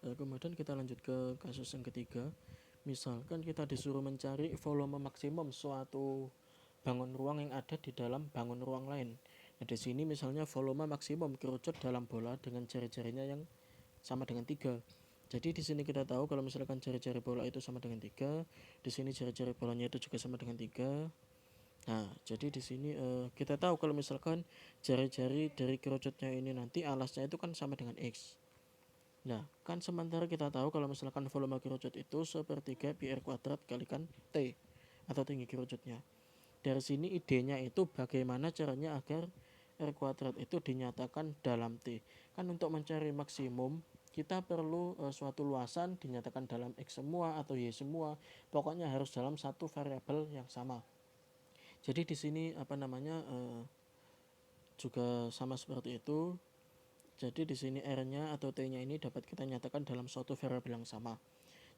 Kemudian kita lanjut ke kasus yang ketiga. Misalkan kita disuruh mencari volume maksimum suatu bangun ruang yang ada di dalam bangun ruang lain. Nah, di sini misalnya volume maksimum kerucut dalam bola dengan jari-jarinya yang sama dengan 3. Jadi di sini kita tahu kalau misalkan jari-jari bola itu sama dengan 3, di sini jari-jari bolanya itu juga sama dengan 3. Nah, jadi di sini kita tahu kalau misalkan jari-jari dari kerucutnya ini nanti alasnya itu kan sama dengan X. Nah, kan sementara kita tahu kalau misalkan volume kerucut itu sepertiga pi R kuadrat kalikan T atau tinggi kerucutnya. Dari sini idenya itu bagaimana caranya agar R kuadrat itu dinyatakan dalam T. Kan untuk mencari maksimum kita perlu suatu luasan dinyatakan dalam X semua atau Y semua. Pokoknya harus dalam satu variabel yang sama. Jadi di sini juga sama seperti itu. Jadi di sini R-nya atau T-nya ini dapat kita nyatakan dalam suatu variabel yang sama.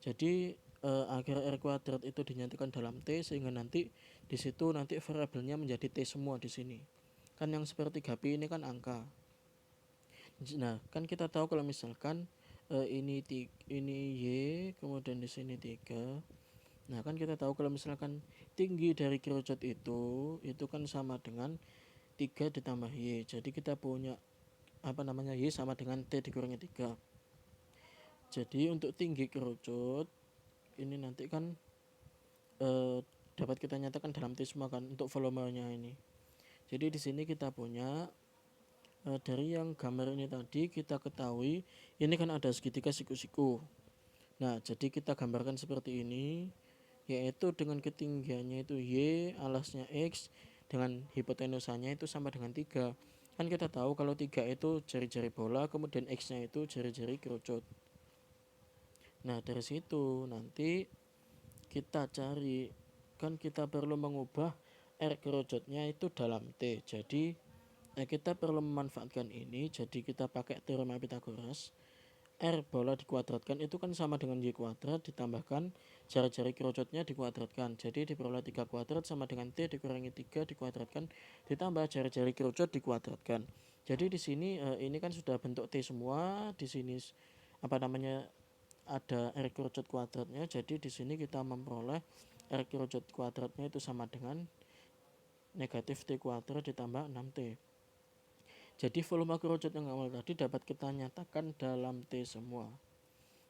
Jadi agar R kuadrat itu dinyatakan dalam T sehingga nanti di situ nanti variabelnya menjadi T semua di sini. Kan yang sepertiga pi ini kan angka. Nah, kan kita tahu kalau misalkan ini Y, kemudian di sini 3. Nah, kan kita tahu kalau misalkan tinggi dari kerucut itu kan sama dengan 3 ditambah Y. Jadi kita punya Y sama dengan T dikurangi 3. Jadi untuk tinggi kerucut ini nanti kan dapat kita nyatakan dalam T semua kan untuk volumenya ini. Jadi di sini kita punya dari yang gambar ini tadi kita ketahui ini kan ada segitiga siku-siku. Nah, jadi kita gambarkan seperti ini, yaitu dengan ketinggiannya itu Y, alasnya X, dengan hipotenusanya itu sama dengan 3. Kan kita tahu kalau 3 itu jari-jari bola, kemudian X-nya itu jari-jari kerucut. Nah, dari situ nanti kita cari, kan kita perlu mengubah R kerucutnya itu dalam T. Jadi kita perlu memanfaatkan ini. Jadi kita pakai teorema Pythagoras. R bola dikuadratkan itu kan sama dengan Y kuadrat ditambahkan jari-jari kerucutnya dikuadratkan. Jadi diperoleh 3 kuadrat sama dengan T dikurangi 3 dikuadratkan ditambah jari-jari kerucut dikuadratkan. Jadi di sini ini kan sudah bentuk T semua. Di sini ada R kerucut kuadratnya. Jadi di sini kita memperoleh R kerucut kuadratnya itu sama dengan negatif T kuadrat ditambah 6T. Jadi volume kerucut yang awal tadi dapat kita nyatakan dalam T semua.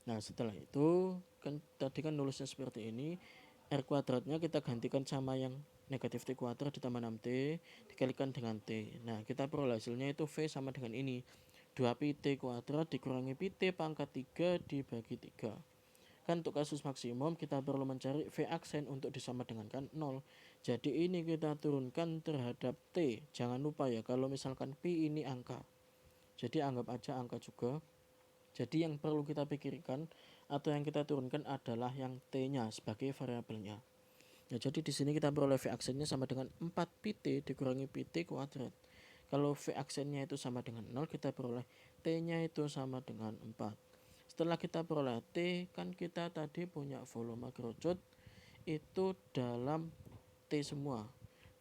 Nah, setelah itu kan tadi kan nulisnya seperti ini. R kuadratnya kita gantikan sama yang negatif T kuadrat ditambah 6T dikalikan dengan T. Nah, kita peroleh hasilnya itu V sama dengan ini. 2 pi T kuadrat dikurangi pi T pangkat 3 dibagi 3. Kan untuk kasus maksimum kita perlu mencari V aksen untuk disama dengankan 0. Jadi ini kita turunkan terhadap T. Jangan lupa ya kalau misalkan pi ini angka. Jadi anggap aja angka juga. Jadi yang perlu kita pikirkan atau yang kita turunkan adalah yang T-nya sebagai variabelnya. Nah, jadi di sini kita peroleh V aksennya sama dengan 4 pi T dikurangi pi T kuadrat. Kalau V aksennya itu sama dengan 0, kita peroleh T-nya itu sama dengan 4. Setelah kita peroleh T, kan kita tadi punya volume kerucut itu dalam T semua.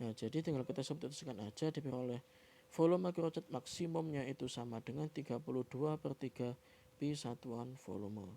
Nah, jadi tinggal kita substitusikan aja diperoleh volume kerucut maksimumnya itu sama dengan 32/3 pi satuan volume.